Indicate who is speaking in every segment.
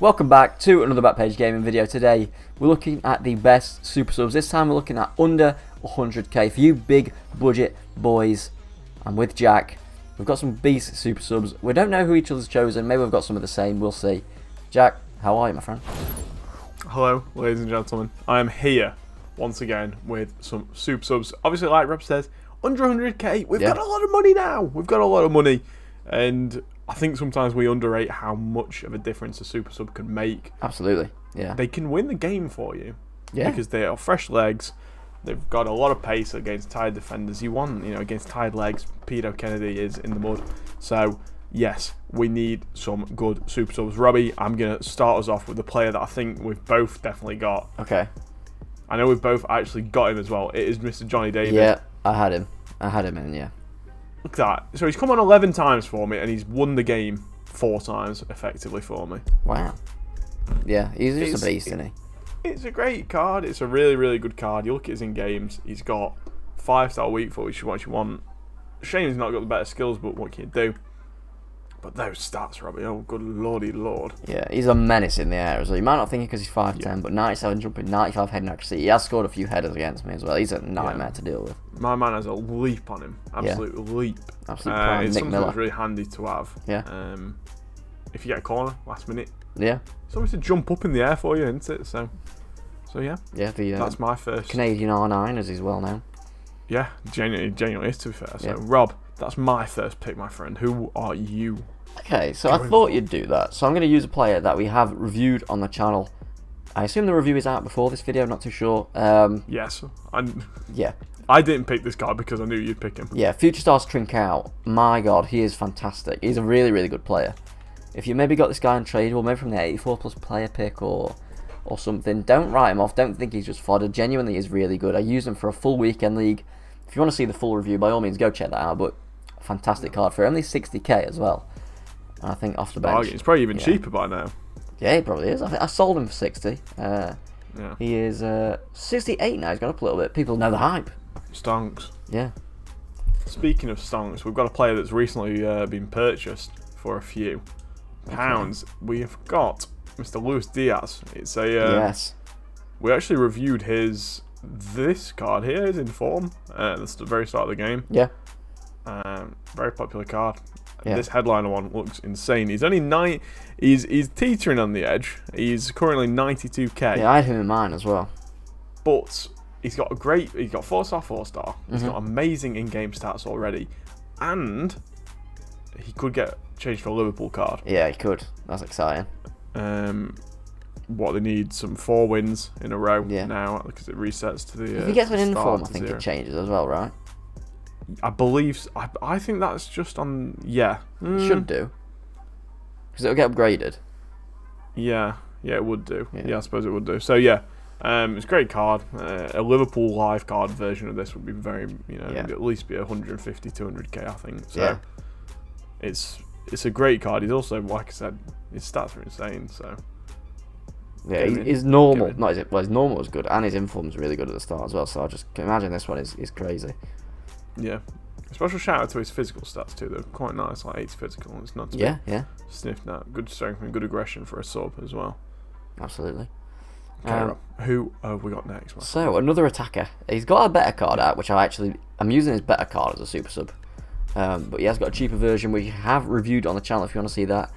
Speaker 1: Welcome back to another Backpage Gaming video. Today we're looking at the best super subs. This time we're looking at under 100k. For you big budget boys, I'm with Jack. We've got some beast super subs. We don't know who each other's chosen. Maybe we've got some of the same. We'll see. Jack, how are you, my friend?
Speaker 2: Hello, ladies and gentlemen. I am here once again with some super subs. Obviously, like Rob says, under 100k. We've got a lot of money now. We've got a lot of money. And I think sometimes we underrate how much of a difference a super sub can make.
Speaker 1: Absolutely, yeah.
Speaker 2: They can win the game for you.
Speaker 1: Yeah.
Speaker 2: Because they are fresh legs. They've got a lot of pace against tired defenders. You want, against tired legs, Pedo Kennedy is in the mud. So, yes, we need some good super subs. Robbie, I'm going to start us off with a player that I think we've both definitely got.
Speaker 1: Okay.
Speaker 2: I know we've both actually got him as well. It is Mr. Johnny David.
Speaker 1: Yeah, I had him. I had him in, yeah.
Speaker 2: Look at that. So he's come on 11 times for me, and he's won the game 4 times, effectively, for me.
Speaker 1: Wow. Yeah, he's just a beast, isn't he?
Speaker 2: It's a great card. It's a really, really good card. You look at his in-games. He's got 5-star weak foot, which is what you want. Shame he's not got the better skills, but what can you do? But those stats, Robbie, oh, good lordy lord.
Speaker 1: Yeah, he's a menace in the air as well. You might not think it because he's 5'10", but 97 jumping, 95 heading accuracy. He has scored a few headers against me as well. He's a nightmare to deal with.
Speaker 2: My man has a leap on him. Absolute leap.
Speaker 1: Absolute prime
Speaker 2: it's
Speaker 1: Nick
Speaker 2: something
Speaker 1: Miller.
Speaker 2: that's really handy to have.
Speaker 1: Yeah.
Speaker 2: If you get a corner, last minute.
Speaker 1: Yeah.
Speaker 2: It's always to jump up in the air for you, isn't it? So yeah.
Speaker 1: Yeah,
Speaker 2: that's my first.
Speaker 1: Canadian R9, as he's well known.
Speaker 2: Yeah, genuinely is, to be fair. So,
Speaker 1: Yeah.
Speaker 2: Rob, that's my first pick, my friend. Who are you?
Speaker 1: Okay, so I thought you'd do that. So I'm going to use a player that we have reviewed on the channel. I assume the review is out before this video, not too sure.
Speaker 2: Yes.
Speaker 1: Yeah.
Speaker 2: I didn't pick this guy because I knew you'd pick him.
Speaker 1: Yeah, Future Stars Trincao. My God, he is fantastic. He's a really, really good player. If you maybe got this guy in trade, or maybe from the 84 plus player pick or something, don't write him off. Don't think he's just fodder. Genuinely is really good. I used him for a full weekend league. If you want to see the full review, by all means, go check that out. But fantastic card for only 60k as well. And I think off the bench,
Speaker 2: It's probably even cheaper by now.
Speaker 1: Yeah, he probably is. I sold him for 60.
Speaker 2: Yeah.
Speaker 1: He is 68 now. He's gone up a little bit. People know the hype.
Speaker 2: Stonks.
Speaker 1: Yeah.
Speaker 2: Speaking of stonks, we've got a player that's recently been purchased for a few pounds. We've got Mr. Luis Diaz. It's a
Speaker 1: yes. We
Speaker 2: actually reviewed this card here. Is in form at the very start of the game.
Speaker 1: Yeah.
Speaker 2: Very popular card.
Speaker 1: Yeah.
Speaker 2: This headliner one looks insane. He's only he's teetering on the edge. He's currently 92k.
Speaker 1: Yeah, I had him in mine as well.
Speaker 2: But he's got 4-star, 4-star. He's got amazing in-game stats already, and he could get changed for a Liverpool card.
Speaker 1: Yeah, he could. That's exciting.
Speaker 2: What they need some 4 wins in a row now because it resets to the.
Speaker 1: If he gets an inform, I think it changes as well, right?
Speaker 2: I believe. I think that's just on. Yeah,
Speaker 1: It should do. Because it'll get upgraded.
Speaker 2: Yeah, it would do. Yeah, I suppose it would do. So yeah, it's a great card. A Liverpool live card version of this would be very, at least be 150, 200k, I think. So it's a great card. He's also, like I said, his stats are insane. So
Speaker 1: yeah, his normal, his normal was good, and his inform's really good at the start as well. So I just can imagine this one is crazy.
Speaker 2: Yeah. A special shout out to his physical stats too. They're quite nice, like 8 physical. It's not sniffed at. Good strength and good aggression for a sub as well.
Speaker 1: Absolutely.
Speaker 2: Okay, who have we got next? Man?
Speaker 1: So another attacker. He's got a better card out, which I'm using his better card as a super sub. But he has got a cheaper version which we have reviewed on the channel if you want to see that.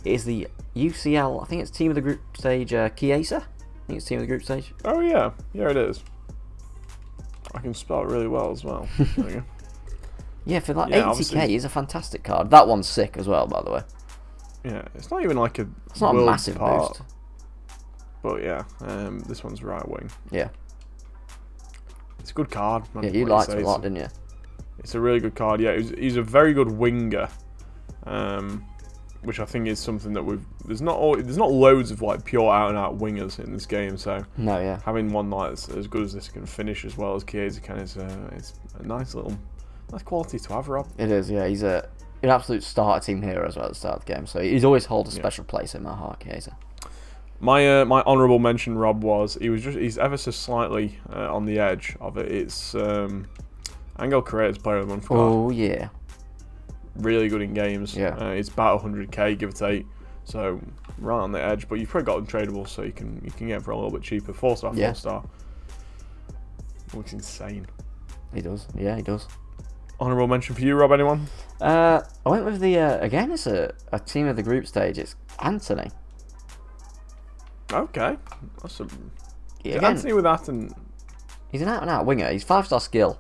Speaker 1: It is the UCL, I think it's team of the group stage Chiesa. I think it's team of the group stage.
Speaker 2: Oh yeah, it is. I can spell it really well as well. There we go.
Speaker 1: Yeah, for like 80k, he's a fantastic card. That one's sick as well, by the way.
Speaker 2: Yeah, it's not even like
Speaker 1: it's not a massive boost.
Speaker 2: But yeah, this one's right wing.
Speaker 1: Yeah.
Speaker 2: It's a good card.
Speaker 1: Yeah, you liked it a lot, didn't you?
Speaker 2: It's a really good card. Yeah, he's a very good winger, which I think is something that there's not loads of like pure out and out wingers in this game. So having one like as good as this can finish as well as Chiesa can is a nice quality to have, Rob.
Speaker 1: It is. Yeah, he's an absolute starter team hero as well at the start of the game. So he's always holds a special place in my heart, Chiesa.
Speaker 2: My honourable mention, Rob, he's ever so slightly on the edge of it. It's Angel Correa's player of the month card.
Speaker 1: Oh yeah.
Speaker 2: Really good in games.
Speaker 1: Yeah.
Speaker 2: It's about 100k, give or take. So right on the edge, but you've probably got them tradable, so you can get him for a little bit cheaper. 4-star, 4-star. Looks insane.
Speaker 1: He does. Yeah, he does.
Speaker 2: Honourable mention for you, Rob. Anyone?
Speaker 1: I went with the again. It's a team of the group stage. It's Anthony.
Speaker 2: Okay, that's a
Speaker 1: Again,
Speaker 2: Anthony with that, and
Speaker 1: he's an out-and-out winger. He's 5-star skill.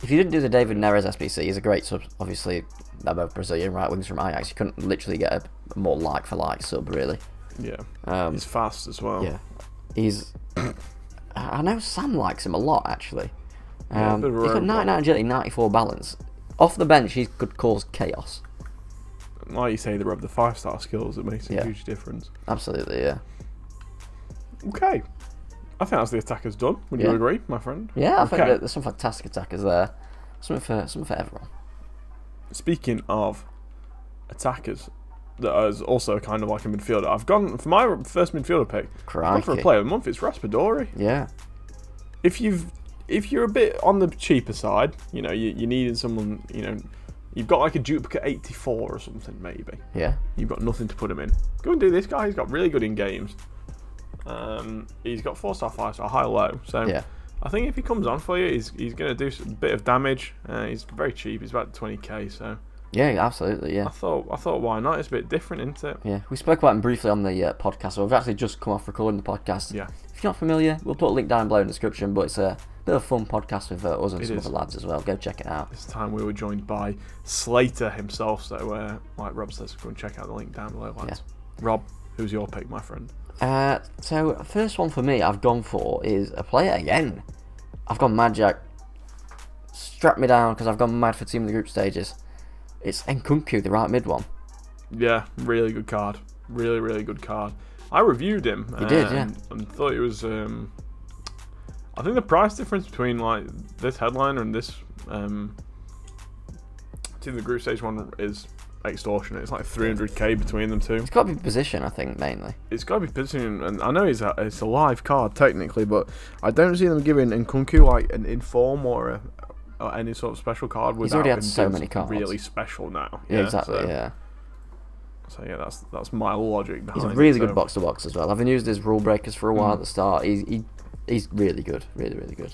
Speaker 1: If you didn't do the David Neres SBC, he's a great sub. Obviously, they're both Brazilian right wings from Ajax. You couldn't literally get a more like-for-like sub, really.
Speaker 2: Yeah. He's fast as well.
Speaker 1: Yeah. He's... I know Sam likes him a lot, actually. He's got 99 agility, 94 balance. Off the bench, he could cause chaos.
Speaker 2: Like you say, the 5-star skills, it makes a huge difference.
Speaker 1: Absolutely, yeah.
Speaker 2: Okay. I think that's the attackers done. Would you agree, my friend?
Speaker 1: Yeah, I think that there's some fantastic attackers there. Something for everyone.
Speaker 2: Speaking of attackers, that is also kind of like a midfielder. I've gone for my first midfielder pick.
Speaker 1: Crikey.
Speaker 2: I've gone for a player of the month. It's Raspadori.
Speaker 1: Yeah.
Speaker 2: If you're a bit on the cheaper side, you needed someone, you've got like a duplicate 84 or something maybe.
Speaker 1: Yeah.
Speaker 2: You've got nothing to put him in. Go and do this guy. He's got really good in games. He's got 4-star, 5-star, high, low. So
Speaker 1: yeah.
Speaker 2: I think if he comes on for you, he's going to do a bit of damage. He's very cheap. He's about 20k. So
Speaker 1: yeah, absolutely. Yeah.
Speaker 2: I thought why not? It's a bit different, isn't it?
Speaker 1: Yeah. We spoke about him briefly on the podcast. So we've actually just come off recording the podcast.
Speaker 2: Yeah.
Speaker 1: If you're not familiar, we'll put a link down below in the description. But it's a bit of a fun podcast with us and some other lads as well. Go check it out.
Speaker 2: This time we were joined by Slater himself. So like Rob says, go and check out the link down below, lads. Yeah. Rob, who's your pick, my friend?
Speaker 1: So first one for me I've gone for is a player again. I've gone mad, Jack. Strap me down because I've gone mad for team of the group stages. It's Nkunku, the right mid one.
Speaker 2: Yeah, really good card. Really, really good card. I reviewed him.
Speaker 1: You did, yeah.
Speaker 2: And thought it was. I think the price difference between like this headliner and this team of the group stage one is extortionate. It's like 300k between them two.
Speaker 1: It's got to be position, I think, mainly.
Speaker 2: It's got to be position, and I know it's a live card technically, but I don't see them giving Nkunku like an inform or any sort of special card.
Speaker 1: He's already had so many cards.
Speaker 2: Really special now.
Speaker 1: Yeah, exactly. So, yeah.
Speaker 2: So yeah, that's my logic behind it.
Speaker 1: He's a really good box to box as well. I've been using his rule breakers for a while at the start. He's really good, really, really good.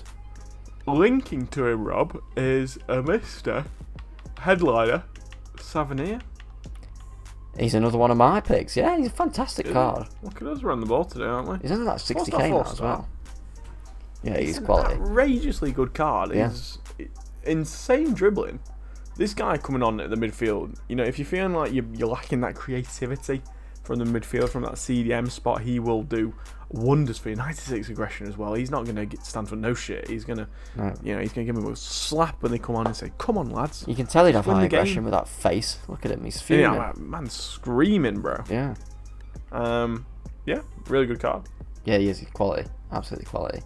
Speaker 2: Linking to him, Rob, is a Mr. Headliner Savenir.
Speaker 1: He's another one of my picks. Yeah, he's a fantastic card.
Speaker 2: Look at us, we're on the ball today, aren't we?
Speaker 1: He's only like 60k now as well. Yeah, he's quality.
Speaker 2: Outrageously good card.
Speaker 1: Yeah.
Speaker 2: He's insane dribbling. This guy coming on at the midfield, if you're feeling like you're lacking that creativity from the midfield, from that CDM spot, he will do wonders for you. 96 aggression as well. He's not going to stand for no shit. He's going to, he's going to give him a slap when they come on and say, "Come on, lads."
Speaker 1: You can tell he'd have high aggression with that face. Look at him. He's fuming.
Speaker 2: Yeah, man's screaming, bro.
Speaker 1: Yeah.
Speaker 2: Yeah, really good card.
Speaker 1: Yeah, he is. He's quality. Absolutely quality.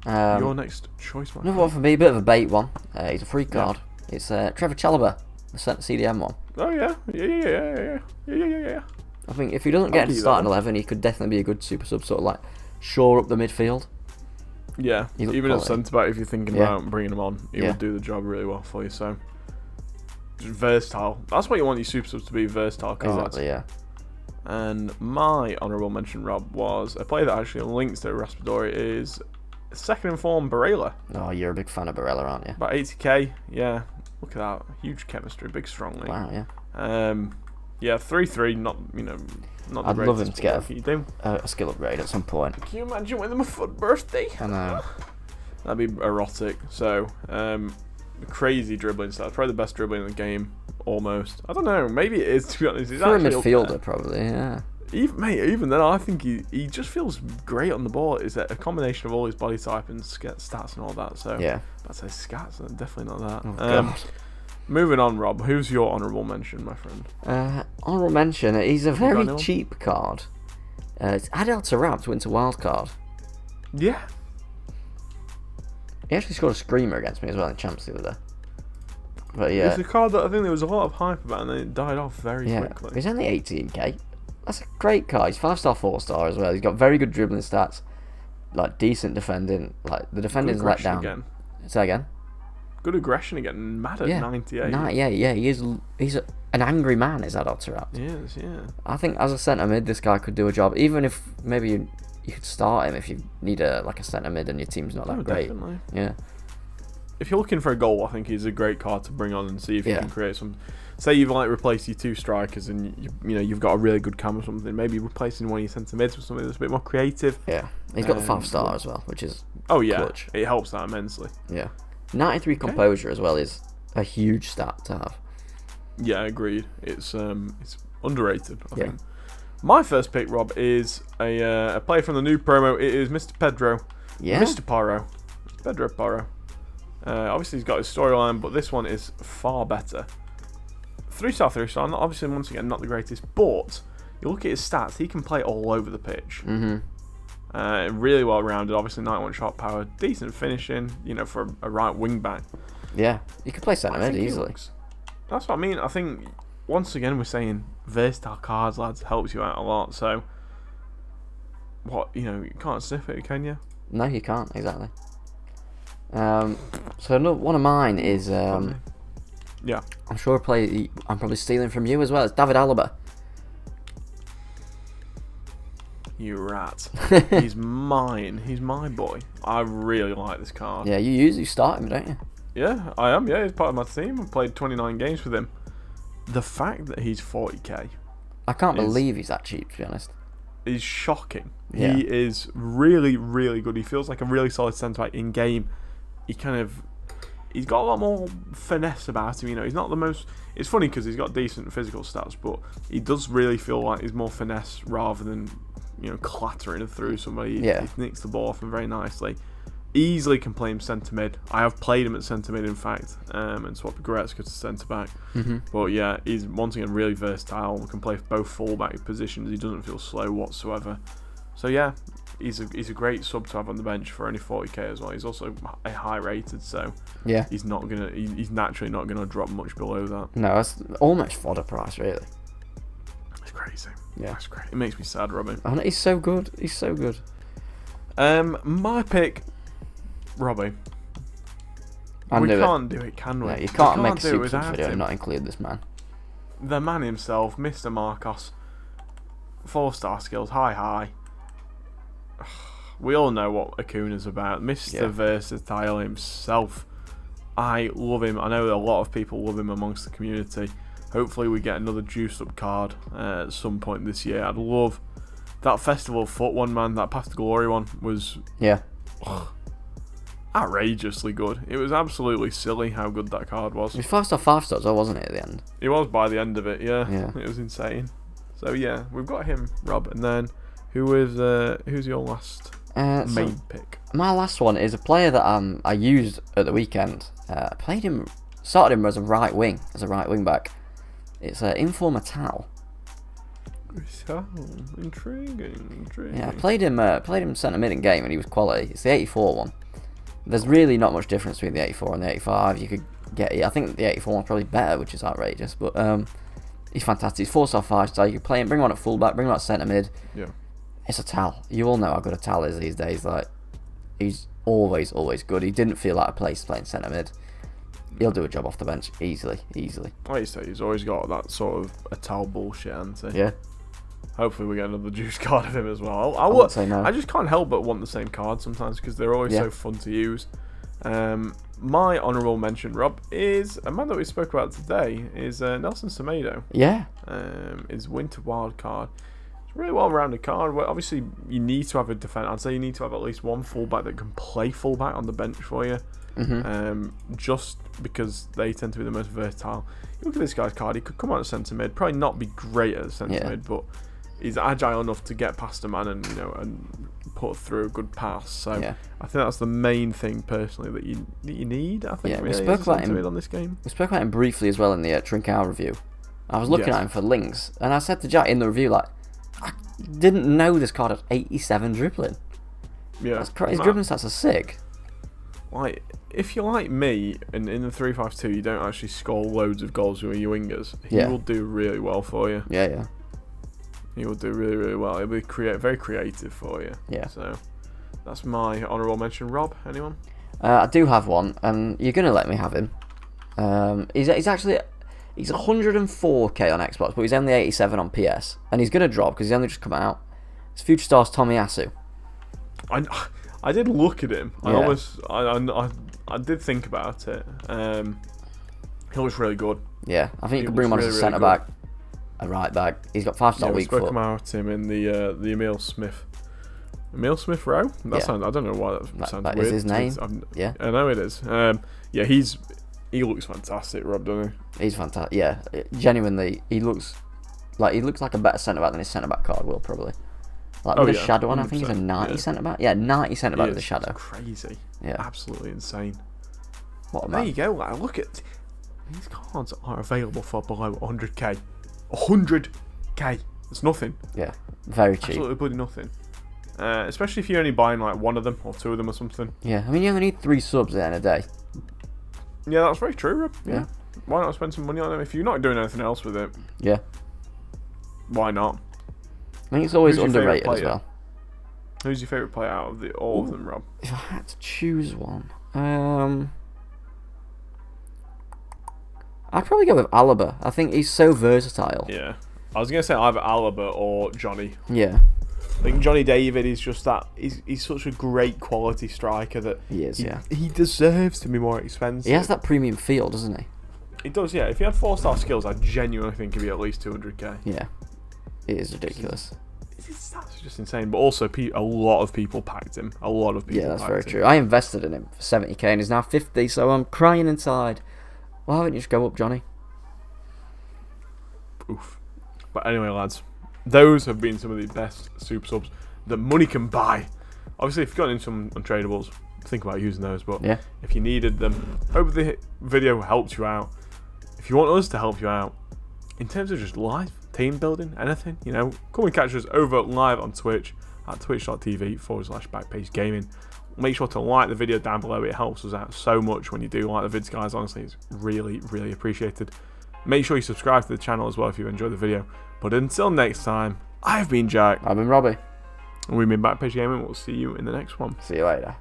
Speaker 2: Your next choice, man.
Speaker 1: Another one for me, a bit of a bait one. He's a free card. It's Trevor Chalobah, the CDM one.
Speaker 2: Oh yeah.
Speaker 1: I think if he doesn't get into starting 11, he could definitely be a good super sub, sort of like shore up the midfield.
Speaker 2: Yeah, even at centre back, if you're thinking about bringing him on, he would do the job really well for you. So just versatile. That's what you want your super subs to be, versatile cards.
Speaker 1: Exactly, yeah.
Speaker 2: And my honourable mention, Rob, was a player that actually links to Raspadori is second in form Barella.
Speaker 1: Oh, you're a big fan of Barella, aren't you?
Speaker 2: About 80k, yeah. Look at that, huge chemistry, big strong league.
Speaker 1: Wow, yeah.
Speaker 2: Yeah, 3-3, not the
Speaker 1: I'd love him to get
Speaker 2: a
Speaker 1: skill upgrade at some point.
Speaker 2: Can you imagine winning my foot birthday?
Speaker 1: I know.
Speaker 2: That'd be erotic. So, crazy dribbling stats. Probably the best dribbling in the game, almost. I don't know, maybe it is, to be honest. He's
Speaker 1: for a midfielder, probably, yeah.
Speaker 2: Even then, I think he just feels great on the ball. Is that a combination of all his body type and stats and all that? So
Speaker 1: yeah,
Speaker 2: I'd say scats, definitely not that.
Speaker 1: Oh, God.
Speaker 2: Moving on, Rob. Who's your honourable mention, my friend?
Speaker 1: Honourable mention. He's a very cheap card. It's Adel Taarabt, Winter Wild card.
Speaker 2: Yeah.
Speaker 1: He actually scored a screamer against me as well in Champs the other day. But yeah,
Speaker 2: it's a card that I think there was a lot of hype about, and then it died off very quickly.
Speaker 1: He's only 18k. That's a great card. He's 5-star, 4-star as well. He's got very good dribbling stats, like decent defending. Like the defending's let down.
Speaker 2: Again.
Speaker 1: Say again.
Speaker 2: Good aggression again. Mad at 98.
Speaker 1: 98, yeah. He's an angry man, is that Otterat?
Speaker 2: Yes, yeah.
Speaker 1: I think as a centre mid, this guy could do a job. Even if maybe you could start him if you need a centre mid and your team's not that great.
Speaker 2: Definitely.
Speaker 1: Yeah.
Speaker 2: If you're looking for a goal, I think he's a great card to bring on and see if you can create some. Say you've replaced your 2 strikers and you've got a really good cam or something. Maybe replacing one of your centre mids with something that's a bit more creative.
Speaker 1: Yeah, he's got the 5-star as well, which is clutch.
Speaker 2: It helps that immensely.
Speaker 1: Yeah, 93 composure as well is a huge stat to have.
Speaker 2: Yeah, agreed. It's underrated, I think. My first pick, Rob, is a player from the new promo. It is Mr. Pedro.
Speaker 1: Yeah.
Speaker 2: Mr. Porro. Pedro Porro. Obviously, he's got his storyline, but this one is far better. 3-star, 3-star. Obviously, once again, not the greatest, but you look at his stats, he can play all over the pitch. Really well rounded. Obviously, 91 shot power, decent finishing. For a right wing back.
Speaker 1: Yeah, you could play centre mid easily.
Speaker 2: That's what I mean. I think once again we're saying versatile cards, lads, helps you out a lot. So, you can't sniff it, can you?
Speaker 1: No, you can't exactly. So one of mine is
Speaker 2: yeah.
Speaker 1: I'm sure I'm probably stealing from you as well. It's David Alaba.
Speaker 2: You rat. He's mine. He's my boy. I really like this card.
Speaker 1: Yeah, you start him, don't you?
Speaker 2: Yeah, I am. Yeah, he's part of my team. I've played 29 games with him. The fact that he's 40k.
Speaker 1: I can't believe he's that cheap, to be honest.
Speaker 2: Is shocking.
Speaker 1: Yeah.
Speaker 2: He is really, really good. He feels like a really solid centre back in game. He's got a lot more finesse about him. He's not the most. It's funny because he's got decent physical stats, but he does really feel like he's more finesse rather than clattering through somebody. He nicks the ball off him very nicely. Easily can play him centre mid. I have played him at centre mid, in fact, and swapped Goretzka to centre back. But yeah, he's once again really versatile. Can play both full back positions. He doesn't feel slow whatsoever. So yeah, he's a great sub to have on the bench for only 40k as well. He's also a high rated, so
Speaker 1: yeah,
Speaker 2: he's naturally not gonna drop much below that.
Speaker 1: No, that's almost fodder price, really.
Speaker 2: It's crazy.
Speaker 1: Yeah,
Speaker 2: that's great. It makes me sad, Robin.
Speaker 1: And he's so good. He's so good.
Speaker 2: My pick. Robbie, we can't do it, can we?
Speaker 1: No, you can't make a Super video and not include this man.
Speaker 2: The man himself, Mr. Marcos. 4-star skills, high. We all know what Acuna's about. Mr. Versatile himself. I love him. I know a lot of people love him amongst the community. Hopefully we get another juiced up card at some point this year. I'd love that Festival of Foot one, man. That Path to Glory one was...
Speaker 1: Yeah.
Speaker 2: Outrageously good. It was absolutely silly how good that card was.
Speaker 1: It was 4-star, 5-stars, wasn't it, at the end?
Speaker 2: It was by the end of it, yeah.
Speaker 1: It
Speaker 2: was insane. So yeah, we've got him, Rob, and then who's your last main pick?
Speaker 1: My last one is a player that I used at the weekend. Started him as a right wing back. It's Informer Tal.
Speaker 2: So intriguing.
Speaker 1: Yeah, I played him centre mid in game and he was quality. It's the 84 one. There's really not much difference between the 84 and the 85. You could get it. I think the 84 one's probably better, which is outrageous. But he's fantastic. He's 4-star, 5-star. You can play him, bring him on at fullback, bring him on at centre mid.
Speaker 2: Yeah.
Speaker 1: It's a Tal. You all know how good a Tal is these days. Like, he's always good. He didn't feel out of place playing centre mid. He'll do a job off the bench easily.
Speaker 2: Like you say, he's always got that sort of a Tal bullshit, hasn't he?
Speaker 1: Yeah.
Speaker 2: Hopefully we get another juice card of him as well.
Speaker 1: I would say no.
Speaker 2: I just can't help but want the same card sometimes because they're always so fun to use. My honourable mention, Rob, is a man that we spoke about today, is Nelson Semedo.
Speaker 1: Yeah.
Speaker 2: His Winter Wild card. It's a really well-rounded card. Well, obviously, you need to have a defence. I'd say you need to have at least one fullback that can play fullback on the bench for you. Just because they tend to be the most versatile. You look at this guy's card, he could come out as centre mid, probably not be great at centre mid, but he's agile enough to get past a man and and put through a good pass. So I think that's the main thing personally that you need. I think
Speaker 1: we spoke about him
Speaker 2: on this game.
Speaker 1: We spoke about him briefly as well in the Trincao review. I was looking at him for links, and I said to Jack in the review, like, I didn't know this card had 87 dribbling.
Speaker 2: Yeah,
Speaker 1: that's crazy. His dribbling stats are sick.
Speaker 2: Like, if you're like me and in the 3-5-2 you don't actually score loads of goals with your wingers, he will do really well for you.
Speaker 1: Yeah.
Speaker 2: He will do really, really well. He'll be very creative for you.
Speaker 1: Yeah.
Speaker 2: So that's my honourable mention. Rob, anyone?
Speaker 1: I do have one, and you're gonna let me have him. He's 104k on Xbox, but he's only 87 on PS, and he's gonna drop because he's only just come out. It's Future Stars Tomiyasu.
Speaker 2: I did look at him.
Speaker 1: Yeah.
Speaker 2: I did think about it. He looks really good.
Speaker 1: Yeah, I think you could bring him on
Speaker 2: really,
Speaker 1: as a
Speaker 2: really
Speaker 1: centre back, a right back. He's got 5-star
Speaker 2: we
Speaker 1: weak
Speaker 2: spoke
Speaker 1: foot.
Speaker 2: about him in the Emil Smith row. That sounds. I don't know why that sounds
Speaker 1: that
Speaker 2: weird.
Speaker 1: is his name. Yeah,
Speaker 2: I know it is. Yeah, he looks fantastic, Rob, doesn't he?
Speaker 1: he's fantastic. Yeah, genuinely, he looks like a better centre back than his centre back card will probably. Like with the shadow on, I think he's a 90 centre back. Yeah, 90 centre back with the shadow.
Speaker 2: It's crazy.
Speaker 1: Yeah,
Speaker 2: Absolutely insane.
Speaker 1: what a
Speaker 2: There
Speaker 1: man.
Speaker 2: you go. Like, look at these cards are available for below 100k. 100k. It's nothing.
Speaker 1: Yeah, very cheap.
Speaker 2: Absolutely bloody nothing. Especially if you're only buying like one of them or two of them or something.
Speaker 1: Yeah, I mean you only need 3 subs at the end of the day.
Speaker 2: Yeah, that's very true, Rob.
Speaker 1: Yeah.
Speaker 2: Why not spend some money on them if you're not doing anything else with it?
Speaker 1: Yeah,
Speaker 2: Why not?
Speaker 1: I think it's always
Speaker 2: Who's your
Speaker 1: underrated
Speaker 2: favourite
Speaker 1: as
Speaker 2: player?
Speaker 1: well.
Speaker 2: Who's your favourite player out of all of them, Rob?
Speaker 1: If I had to choose one, I'd probably go with Alaba. I think he's so versatile.
Speaker 2: Yeah. I was gonna say either Alaba or Johnny.
Speaker 1: Yeah,
Speaker 2: I think Johnny David is just that. He's such a great quality striker that
Speaker 1: he is.
Speaker 2: he deserves to be more expensive.
Speaker 1: He has that premium feel, doesn't he?
Speaker 2: He does, yeah. If he had 4-star skills, I genuinely think he'd be at least 200k.
Speaker 1: Yeah, it is ridiculous.
Speaker 2: That's just insane. But also, a lot of people packed him. A lot of people.
Speaker 1: Yeah, that's
Speaker 2: packed
Speaker 1: very
Speaker 2: him.
Speaker 1: true. I invested in him for 70k and he's now 50, so I'm crying inside. Why don't you just go up, Johnny?
Speaker 2: Oof. But anyway, lads, those have been some of the best super subs that money can buy. Obviously, if you've got in some untradables, think about using those. But
Speaker 1: Yeah.
Speaker 2: if you needed them, hope the video helped you out. If you want us to help you out, in terms of just live team building, anything, come and catch us over live on Twitch at twitch.tv/backpagegaming. Make sure to like the video down below. It helps us out so much when you do like the vids, guys. Honestly, it's really, really appreciated. Make sure you subscribe to the channel as well if you enjoyed the video. But until next time, I've been Jack.
Speaker 1: I've been Robbie.
Speaker 2: And we've been Backpage Gaming. We'll see you in the next one.
Speaker 1: See you later.